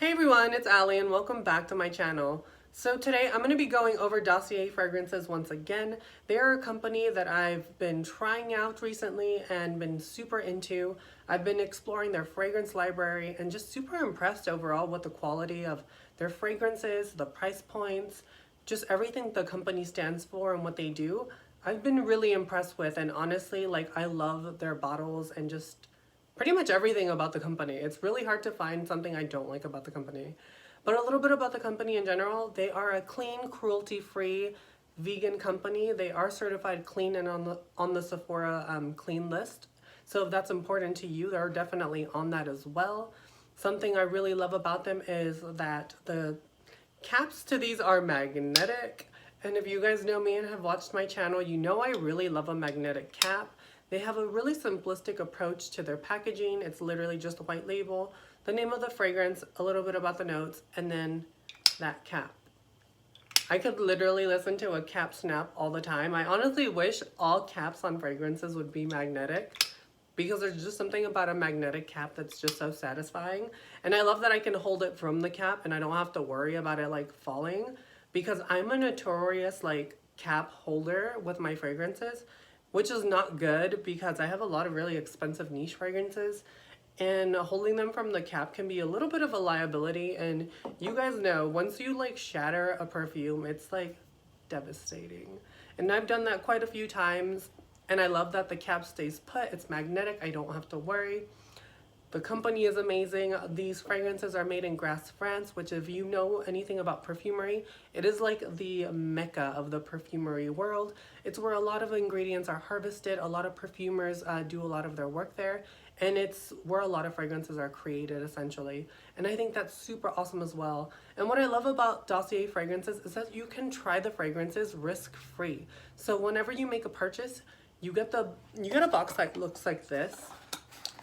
Hey everyone, it's Allie and welcome back to my channel. So today I'm going to be going over Dossier fragrances once again. They are a company that I've been trying out recently and been super into. I've been exploring their fragrance library and just super impressed overall with the quality of their fragrances, the price points, just everything the company stands for and what they do. I've been really impressed with, and honestly, I love their bottles and just pretty much everything about the company. It's really hard to find something I don't like about the company. But a little bit about the company in general. They are a clean, cruelty-free, vegan company. They are certified clean and on the Sephora clean list. So if that's important to you, they're definitely on that as well. Something I really love about them is that the caps to these are magnetic. And if you guys know me and have watched my channel, you know I really love a magnetic cap. They have a really simplistic approach to their packaging. It's literally just a white label, the name of the fragrance, a little bit about the notes, and then that cap. I could literally listen to a cap snap all the time. I honestly wish all caps on fragrances would be magnetic, because there's just something about a magnetic cap that's just so satisfying. And I love that I can hold it from the cap and I don't have to worry about it falling, because I'm a notorious cap holder with my fragrances, which is not good because I have a lot of really expensive niche fragrances and holding them from the cap can be a little bit of a liability. And you guys know, once you shatter a perfume, it's devastating. And I've done that quite a few times, and I love that the cap stays put. It's magnetic. I don't have to worry. The company is amazing. These fragrances are made in Grasse, France, which if you know anything about perfumery, it is like the mecca of the perfumery world. It's where a lot of ingredients are harvested. A lot of perfumers do a lot of their work there. And it's where a lot of fragrances are created, essentially. And I think that's super awesome as well. And what I love about Dossier fragrances is that you can try the fragrances risk-free. So whenever you make a purchase, you get a box that looks like this.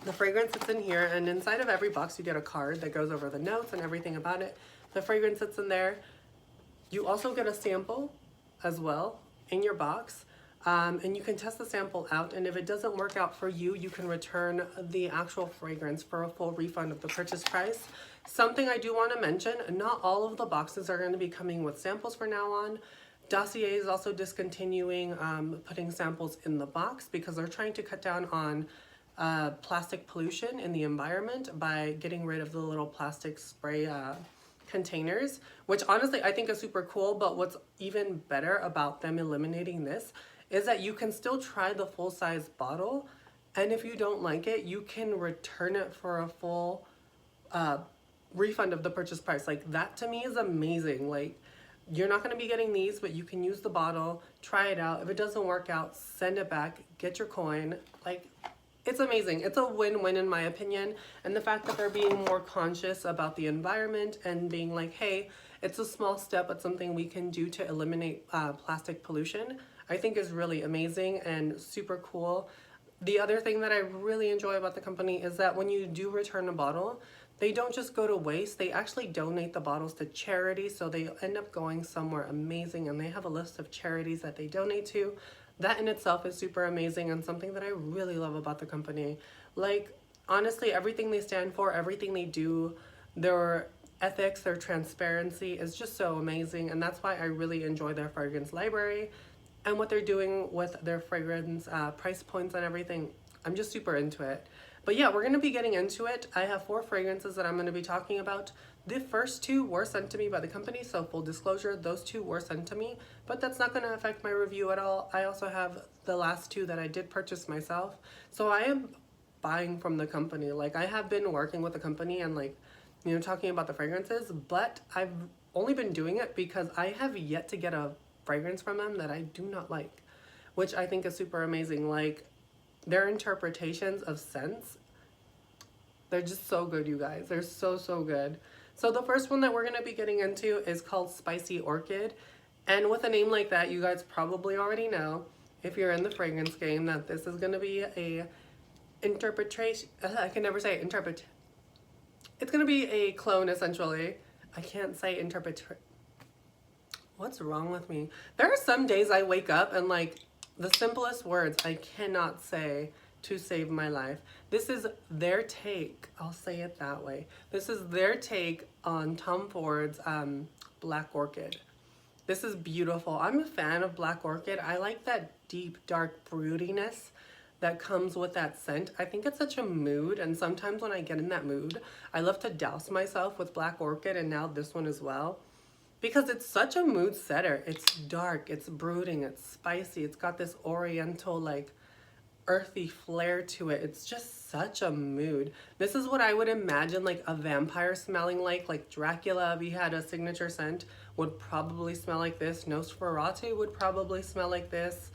The fragrance sits in here, and inside of every box you get a card that goes over the notes and everything about it. The fragrance sits in there. You also get a sample as well in your box, and you can test the sample out, and if it doesn't work out for you, you can return the actual fragrance for a full refund of the purchase price. Something I do want to mention, not all of the boxes are going to be coming with samples from now on. Dossier is also discontinuing putting samples in the box because they're trying to cut down on plastic pollution in the environment by getting rid of the little plastic spray containers, which honestly I think is super cool. But what's even better about them eliminating this is that you can still try the full-size bottle, and if you don't like it, you can return it for a full refund of the purchase price. That to me is amazing. You're not going to be getting these, but you can use the bottle, try it out. If it doesn't work out, send it back, get your coin. It's amazing. It's a win-win in my opinion. And the fact that they're being more conscious about the environment and being hey, it's a small step, but something we can do to eliminate plastic pollution, I think is really amazing and super cool. The other thing that I really enjoy about the company is that when you do return a bottle, they don't just go to waste. They actually donate the bottles to charity, so they end up going somewhere amazing, and they have a list of charities that they donate to. That in itself is super amazing and something that I really love about the company. Honestly, everything they stand for, everything they do, their ethics, their transparency is just so amazing, and that's why I really enjoy their fragrance library and what they're doing with their fragrance price points and everything. I'm just super into it. But yeah, we're going to be getting into it. I have 4 fragrances that I'm going to be talking about. The first 2 were sent to me by the company, so full disclosure, those 2 were sent to me, but that's not going to affect my review at all. I also have the last 2 that I did purchase myself, so I am buying from the company. I have been working with the company and talking about the fragrances, but I've only been doing it because I have yet to get a fragrance from them that I do not like, which I think is super amazing. Their interpretations of scents, they're just so good, you guys. They're so good. So the first one that we're going to be getting into is called Spicy Orchid. And with a name like that, you guys probably already know, if you're in the fragrance game, that this is going to be a interpretation. I can never say interpret. It's going to be a clone, essentially. I can't say interpret. What's wrong with me? There are some days I wake up and the simplest words I cannot say to save my life. This is their take, I'll say it that way. This is their take on Tom Ford's Black Orchid. This is beautiful. I'm a fan of Black Orchid. I like that deep, dark broodiness that comes with that scent. I think it's such a mood, and sometimes when I get in that mood, I love to douse myself with Black Orchid, and now this one as well. Because it's such a mood setter. It's dark, it's brooding, it's spicy, it's got this oriental, like, earthy flair to it. It's just such a mood. This is what I would imagine like a vampire smelling like Dracula, if he had a signature scent, would probably smell like this. Nosferatu would probably smell like this.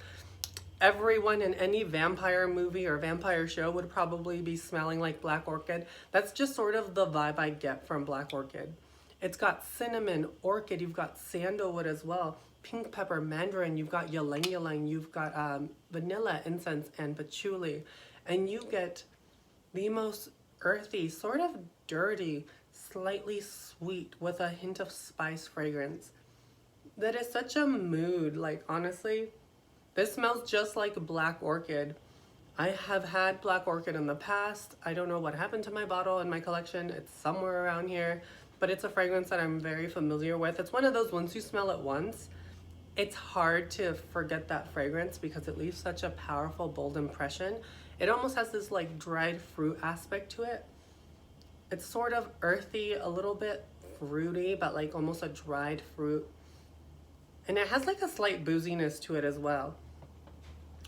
Everyone in any vampire movie or vampire show would probably be smelling like Black Orchid. That's just sort of the vibe I get from Black Orchid. It's got cinnamon, orchid, you've got sandalwood as well, pink pepper, mandarin, you've got ylang ylang, you've got vanilla, incense, and patchouli. And you get the most earthy, sort of dirty, slightly sweet with a hint of spice fragrance. That is such a mood, like honestly, this smells just like Black Orchid. I have had Black Orchid in the past. I don't know what happened to my bottle in my collection. It's somewhere around here, but it's a fragrance that I'm very familiar with. It's one of those, once you smell it once, it's hard to forget that fragrance because it leaves such a powerful, bold impression. It almost has this like dried fruit aspect to it. It's sort of earthy, a little bit fruity, but like almost a dried fruit. And it has like a slight booziness to it as well.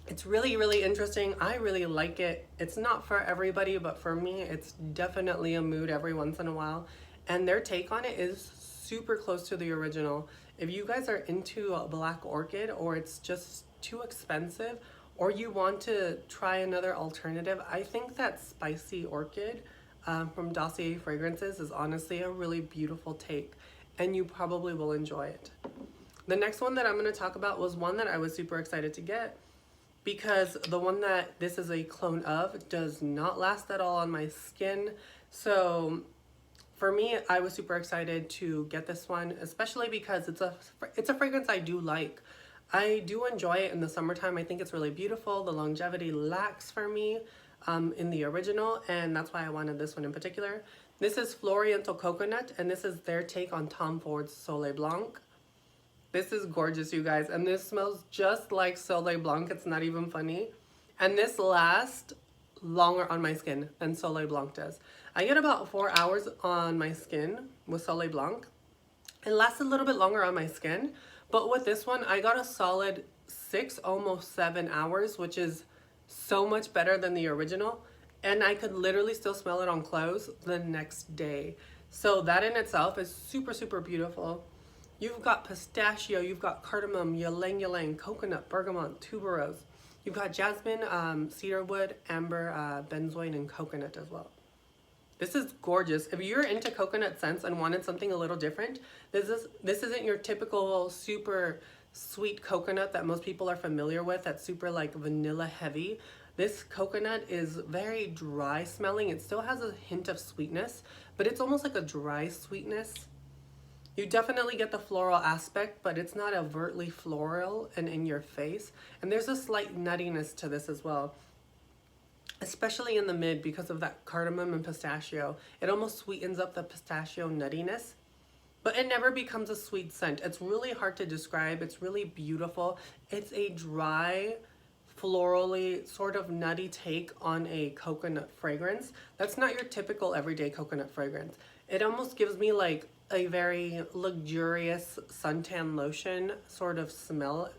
It's really, really interesting. I really like it. It's not for everybody, but for me, it's definitely a mood every once in a while. And their take on it is super close to the original. If you guys are into a Black Orchid, or it's just too expensive, or you want to try another alternative, I think that Spicy Orchid from Dossier Fragrances is honestly a really beautiful take, and you probably will enjoy it. The next one that I'm going to talk about was one that I was super excited to get, because the one that this is a clone of does not last at all on my skin. So for me, I was super excited to get this one, especially because it's a fragrance I do like. I do enjoy it in the summertime. I think it's really beautiful. The longevity lacks for me in the original, and that's why I wanted this one in particular. This is Floriental Coconut, and this is their take on Tom Ford's Soleil Blanc. This is gorgeous, you guys, and this smells just like Soleil Blanc. It's not even funny. And this lasts longer on my skin than Soleil Blanc does. I get about 4 hours on my skin with Soleil Blanc. It lasts a little bit longer on my skin, but with this one, I got a solid 6, almost 7 hours, which is so much better than the original. And I could literally still smell it on clothes the next day. So that in itself is super, super beautiful. You've got pistachio, you've got cardamom, ylang ylang, coconut, bergamot, tuberose. You've got jasmine, cedarwood, amber, benzoin, and coconut as well. This is gorgeous. If you're into coconut scents and wanted something a little different, this isn't your typical super sweet coconut that most people are familiar with, that's super like vanilla heavy. This coconut is very dry smelling. It still has a hint of sweetness, but it's almost like a dry sweetness. You definitely get the floral aspect, but it's not overtly floral and in your face. And there's a slight nuttiness to this as well, especially in the mid because of that cardamom and pistachio. It almost sweetens up the pistachio nuttiness, but it never becomes a sweet scent. It's really hard to describe. It's really beautiful. It's a dry, florally, sort of nutty take on a coconut fragrance. That's not your typical everyday coconut fragrance. It almost gives me like a very luxurious suntan lotion sort of smell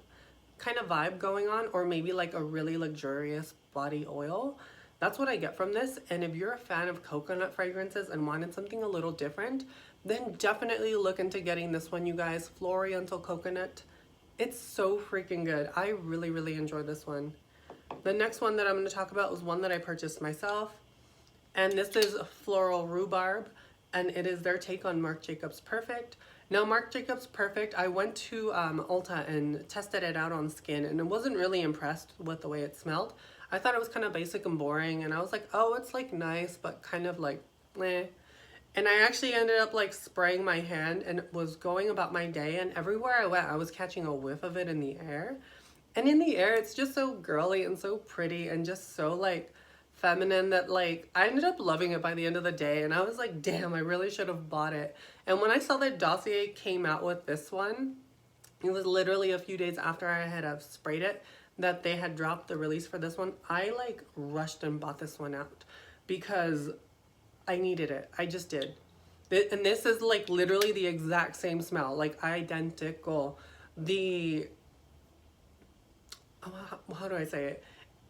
kind of vibe going on, or maybe like a really luxurious body oil. That's what I get from this. And if you're a fan of coconut fragrances and wanted something a little different, then definitely look into getting this one, you guys. Floriental Coconut. It's so freaking good. I really, really enjoyed this one. The next one that I'm going to talk about was one that I purchased myself, and this is Floral Rhubarb, and it is their take on Marc Jacobs Perfect. Now, Marc Jacobs Perfect, I went to Ulta and tested it out on skin, and I wasn't really impressed with the way it smelled. I thought it was kind of basic and boring, and I was like, oh, it's like nice, but kind of like, meh. And I actually ended up like spraying my hand and was going about my day, and everywhere I went, I was catching a whiff of it in the air. And in the air, it's just so girly and so pretty and just so like feminine that like I ended up loving it by the end of the day. And I was like, damn, I really should have bought it. And when I saw that Dossier came out with this one, it was literally a few days after I had sprayed it that they had dropped the release for this one. I like rushed and bought this one out because I needed it. I just did. And this is like literally the exact same smell, like identical. The how do I say it?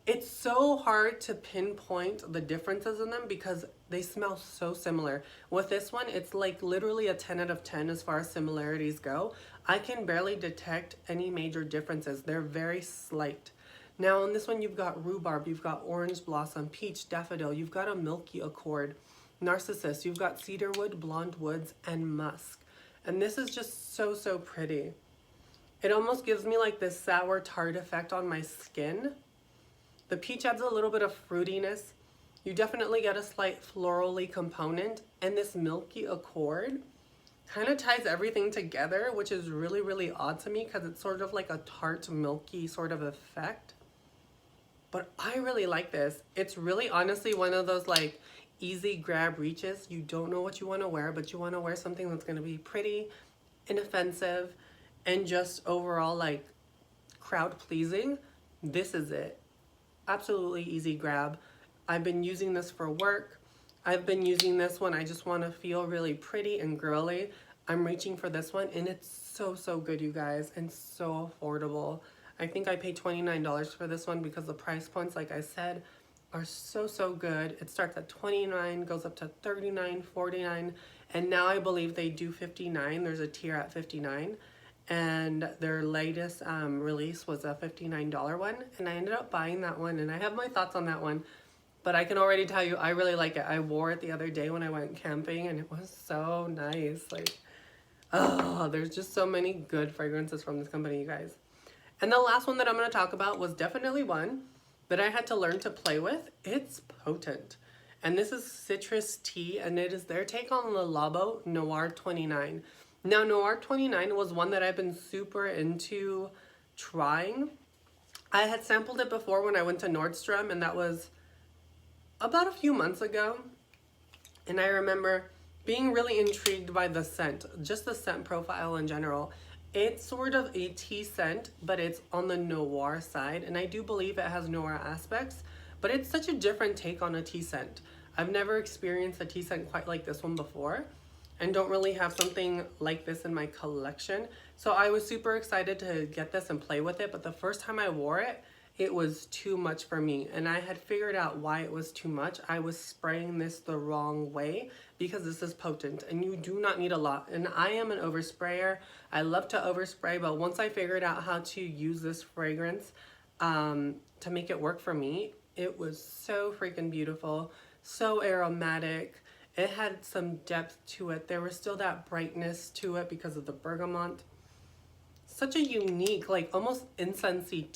It's so hard to pinpoint the differences in them because they smell so similar. With this one, it's like literally a 10 out of 10 as far as similarities go. I can barely detect any major differences. They're very slight. Now on this one, you've got rhubarb, you've got orange blossom, peach, daffodil, you've got a milky accord, narcissus, you've got cedarwood, blonde woods, and musk. And this is just so, so pretty. It almost gives me like this sour tart effect on my skin. The peach adds a little bit of fruitiness. You definitely get a slight florally component, and this milky accord kind of ties everything together, which is really, really odd to me because it's sort of like a tart, milky sort of effect. But I really like this. It's really honestly one of those like easy grab reaches. You don't know what you want to wear, but you want to wear something that's going to be pretty, inoffensive, and just overall like crowd pleasing. This is it. Absolutely easy grab. I've been using this for work. I've been using this when I just want to feel really pretty and girly. I'm reaching for this one, and it's so, so good, you guys, and so affordable. I think I paid $29 for this one because the price points, like I said, are so, so good. It starts at $29, goes up to $39, $49, and now I believe they do $59. There's a tier at $59. And their latest release was a $59 one, and I ended up buying that one, and I have my thoughts on that one, but I can already tell you I really like it. I wore it the other day when I went camping, and it was so nice. Like, oh, there's just so many good fragrances from this company, you guys. And the last one that I'm going to talk about was definitely one that I had to learn to play with. It's potent, and this is Citrus Tea, and it is their take on Le Labo Noir 29. Now, Noir 29 was one that I've been super into trying. I had sampled it before when I went to Nordstrom, and that was about a few months ago. And I remember being really intrigued by the scent, just the scent profile in general. It's sort of a tea scent, but it's on the noir side, and I do believe it has noir aspects, but it's such a different take on a tea scent. I've never experienced a tea scent quite like this one before, and don't really have something like this in my collection. So I was super excited to get this and play with it, but the first time I wore it, it was too much for me, and I had figured out why it was too much. I was spraying this the wrong way because this is potent, and you do not need a lot. And I am an oversprayer. I love to overspray, but once I figured out how to use this fragrance to make it work for me, it was so freaking beautiful, so aromatic. It had some depth to it. There was still that brightness to it because of the bergamot. Such a unique, like almost incensey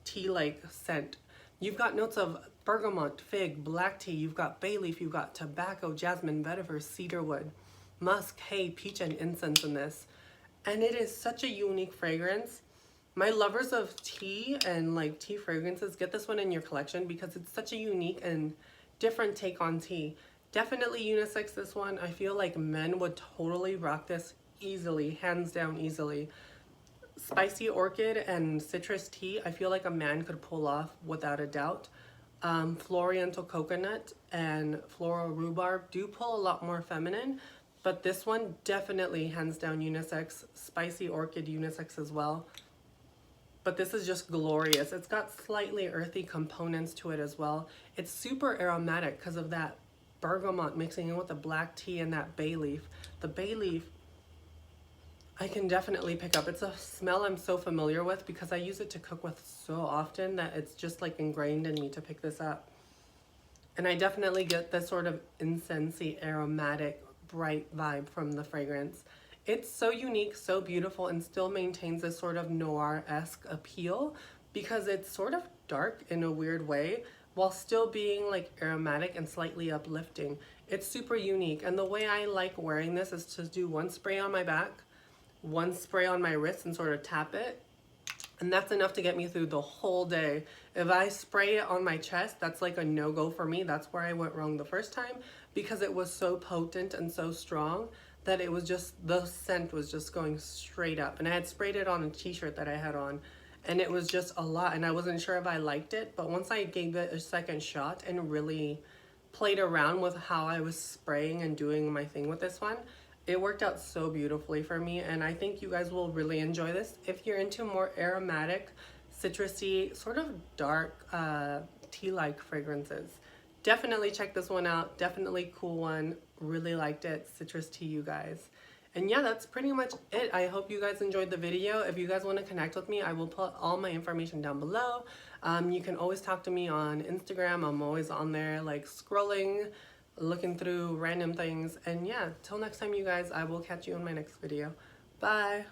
tea-like scent. You've got notes of bergamot, fig, black tea. You've got bay leaf. You've got tobacco, jasmine, vetiver, cedarwood, musk, hay, peach, and incense in this. And it is such a unique fragrance. My lovers of tea and like tea fragrances, get this one in your collection because it's such a unique and different take on tea. Definitely unisex, this one. I feel like men would totally rock this easily, hands down easily. Spicy orchid and citrus tea, I feel like a man could pull off without a doubt. Floriental coconut and floral rhubarb do pull a lot more feminine, but this one definitely hands down unisex. Spicy orchid unisex as well. But this is just glorious. It's got slightly earthy components to it as well. It's super aromatic because of that bergamot mixing in with the black tea and that bay leaf. The bay leaf, I can definitely pick up. It's a smell I'm so familiar with because I use it to cook with so often that it's just like ingrained in me to pick this up. And I definitely get this sort of incensey, aromatic, bright vibe from the fragrance. It's so unique, so beautiful, and still maintains this sort of noir-esque appeal because it's sort of dark in a weird way while still being like aromatic and slightly uplifting. It's super unique, and the way I like wearing this is to do one spray on my back, one spray on my wrist and sort of tap it, And that's enough to get me through the whole day. If I spray it on my chest, that's like a no-go for me. That's where I went wrong the first time, because it was so potent and so strong that it was just, the scent was just going straight up. And I had sprayed it on a t-shirt that I had on, and it was just a lot, and I wasn't sure if I liked it. But once I gave it a second shot and really played around with how I was spraying and doing my thing with this one, it worked out so beautifully for me, and I think you guys will really enjoy this. If you're into more aromatic, citrusy, sort of dark, tea-like fragrances, definitely check this one out. Definitely cool one. Really liked it. Citrus tea, you guys. And yeah, that's pretty much it. I hope you guys enjoyed the video. If you guys want to connect with me, I will put all my information down below. You can always talk to me on Instagram. I'm always on there, like scrolling, looking through random things. And yeah, till next time, you guys, I will catch you in my next video. Bye.